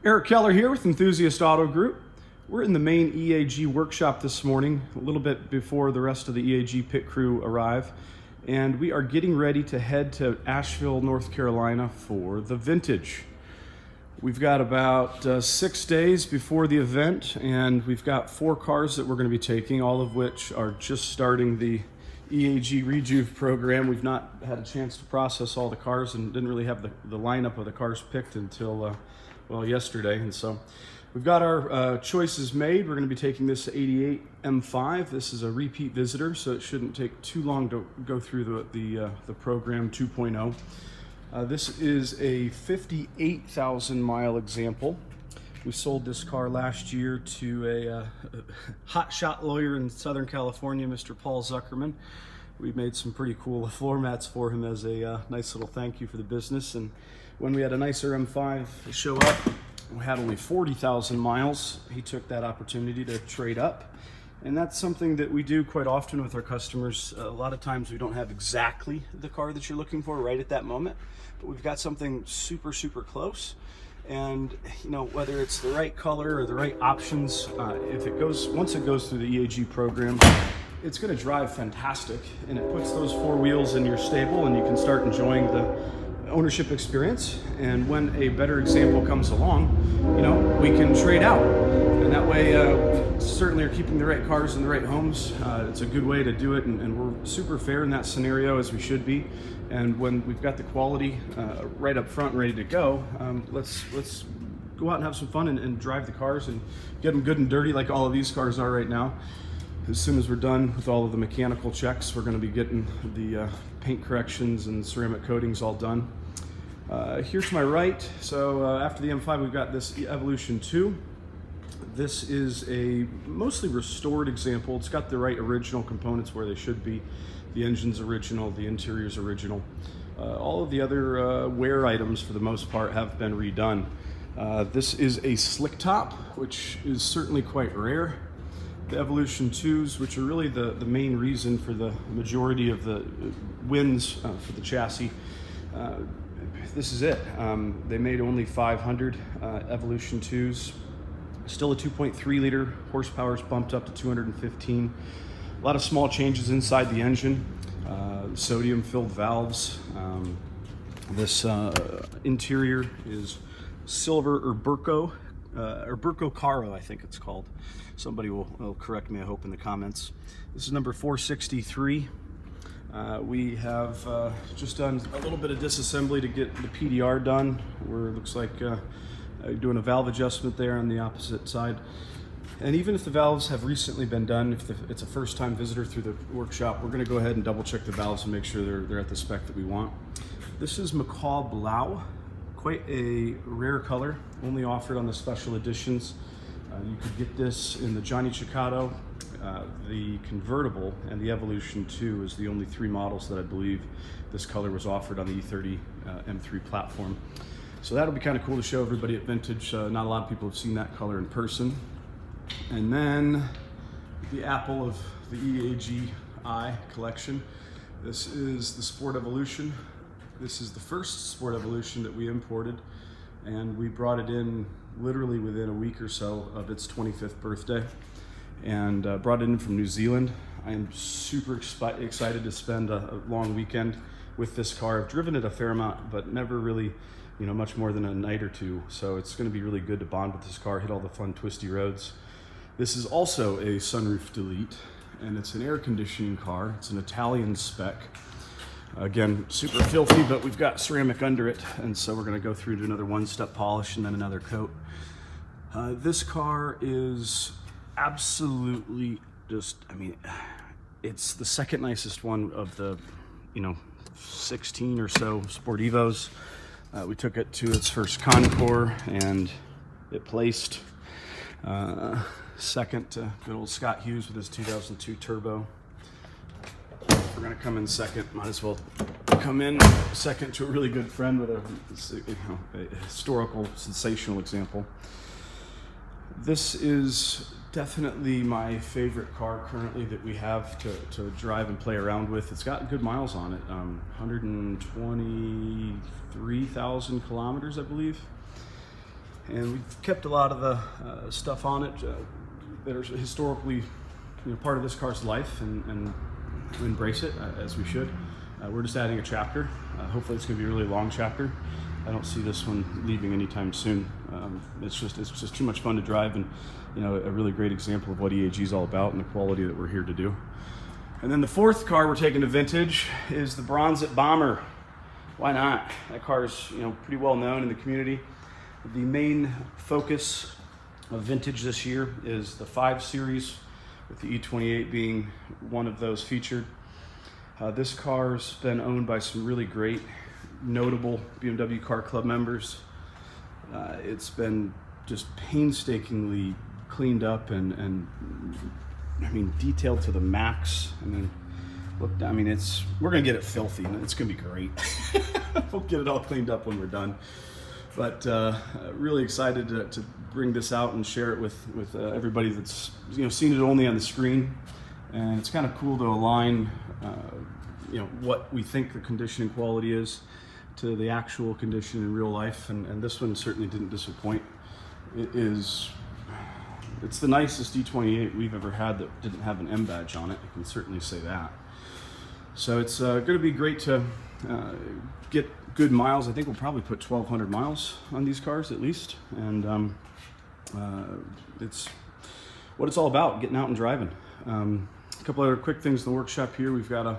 Eric Keller here with Enthusiast Auto Group. We're in the main EAG workshop this morning, a little bit before the rest of the EAG pit crew arrive, and we are getting ready to head to Asheville, North Carolina for the Vintage. We've got about 6 days before the event, and we've got 4 cars that we're going to be taking, all of which are just starting the EAG Rejuve program. We've not had a chance to process all the cars and didn't really have the lineup of the cars picked until well, yesterday. And so we've got our choices made. We're going to be taking this 88 M5. This is a repeat visitor, so it shouldn't take too long to go through the program 2.0. This is a 58,000 mile example. We sold this car last year to a hotshot lawyer in Southern California, Mr. Paul Zuckerman. We made some pretty cool floor mats for him as a nice little thank you for the business. And when we had a nicer M5 show up, we had only 40,000 miles. He took that opportunity to trade up. And that's something that we do quite often with our customers. A lot of times we don't have exactly the car that you're looking for right at that moment, but we've got something super, super close. And you know, whether it's the right color or the right options, once it goes through the EAG program, it's going to drive fantastic, and it puts those 4 wheels in your stable, and you can start enjoying the ownership experience. And when a better example comes along, you know, we can trade out, and that way certainly are keeping the right cars in the right homes. It's a good way to do it, and we're super fair in that scenario, as we should be. And when we've got the quality right up front and ready to go, let's go out and have some fun and drive the cars and get them good and dirty like all of these cars are right now. As soon as we're done with all of the mechanical checks, we're going to be getting the paint corrections and ceramic coatings all done. Here to my right, so after the M5, we've got this Evolution2. This is a mostly restored example. It's got the right original components where they should be. The engine's original, the interior's original. All of the other wear items, for the most part, have been redone. This is a slick top, which is certainly quite rare. The Evolution2s, which are really the main reason for the majority of the wins for the chassis, this is it. They made only 500 Evolution2s. Still a 2.3 liter, horsepower's bumped up to 215. A lot of small changes inside the engine. Sodium filled valves. This interior is silver Urburco Caro, I think it's called. Somebody will correct me, I hope, in the comments. This is number 463. We have just done a little bit of disassembly to get the PDR done, where it looks like doing a valve adjustment there on the opposite side. And even if the valves have recently been done, if it's a first-time visitor through the workshop, we're going to go ahead and double-check the valves and make sure they're at the spec that we want. This is Macaw Blau, quite a rare color, only offered on the special editions. You could get this in the Johnny Chicotto, the convertible, and the Evolution2 is the only 3 models that I believe this color was offered on the E30 M3 platform. So that'll be kind of cool to show everybody at Vintage. Not a lot of people have seen that color in person. And then the apple of the EAG eye collection. This is the Sport Evolution. This is the first Sport Evolution that we imported, and we brought it in literally within a week or so of its 25th birthday, and brought it in from New Zealand. I am super excited to spend a long weekend with this car. I've driven it a fair amount, but never really, you know, much more than a night or two. So it's going to be really good to bond with this car, hit all the fun twisty roads. This is also a sunroof delete, and it's an air conditioning car. It's an Italian spec. Again, super filthy, but we've got ceramic under it, and so we're going to go through to another one-step polish and then another coat. This car is absolutely just, I mean, it's the second nicest one of the, you know, 16 or so Sport Evos. We took it to its first concours, and it placed second to good old Scott Hughes with his 2002 turbo. If we're gonna come in second, might as well come in second to a really good friend with a historical, sensational example. This is definitely my favorite car currently that we have to drive and play around with. It's got good miles on it, 123,000 kilometers, I believe. And we've kept a lot of the stuff on it that are historically part of this car's life, and embrace it as we should. We're just adding a chapter. Hopefully it's going to be a really long chapter. I don't see this one leaving anytime soon. It's just too much fun to drive, and a really great example of what EAG is all about and the quality that we're here to do. And then the fourth car we're taking to vintage is the Bronzit Bomber. Why not? That car is pretty well known in the community. The main focus of vintage this year is the 5 Series, with the E28 being one of those featured. This car's been owned by some really great, notable BMW Car Club members. It's been just painstakingly cleaned up and I mean, detailed to the max. I mean, look, we're gonna get it filthy, and it's gonna be great. We'll get it all cleaned up when we're done. But really excited to bring this out and share it with everybody that's seen it only on the screen. And it's kind of cool to align what we think the condition and quality is to the actual condition in real life. And this one certainly didn't disappoint. It's the nicest E28 we've ever had that didn't have an M badge on it. I can certainly say that. So it's going to be great to get good miles. I think we'll probably put 1,200 miles on these cars at least. And it's what it's all about, getting out and driving. A couple other quick things in the workshop here. We've got a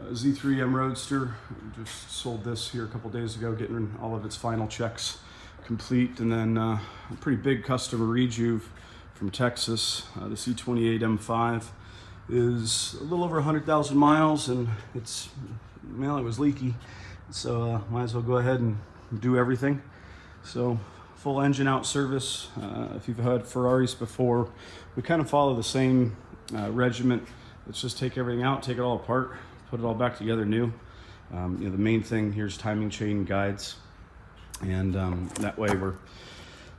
Z3 M Roadster. We just sold this here a couple days ago, getting all of its final checks complete. And then a pretty big customer rejuve from Texas. The C28 M5 is a little over 100,000 miles, and it was leaky. So might as well go ahead and do everything. So full engine out service. If you've had Ferraris before, we kind of follow the same regiment. Let's just take everything out, take it all apart, put it all back together new. The main thing here is timing chain guides, and that way we're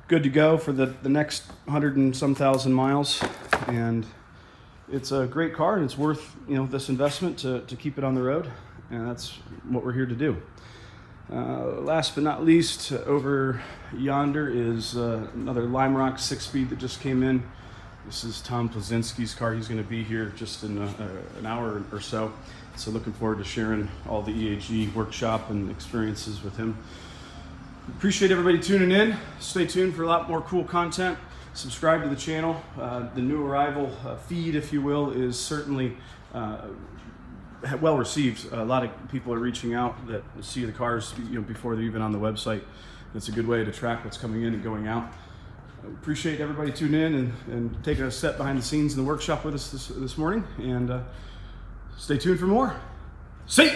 good to go for the next 100 and some thousand miles. And it's a great car, and it's worth this investment to keep it on the road, and that's what we're here to do. Last but not least, over yonder is another Lime Rock 6-speed that just came in. This is Tom Plazinski's car. He's going to be here just in an hour or so. So looking forward to sharing all the EAG workshop and experiences with him. Appreciate everybody tuning in. Stay tuned for a lot more cool content. Subscribe to the channel. The new arrival feed, if you will, is certainly well received. A lot of people are reaching out that see the cars before they're even on the website. It's a good way to track what's coming in and going out. Appreciate everybody tuning in and taking a step behind the scenes in the workshop with us this morning. And stay tuned for more. See ya!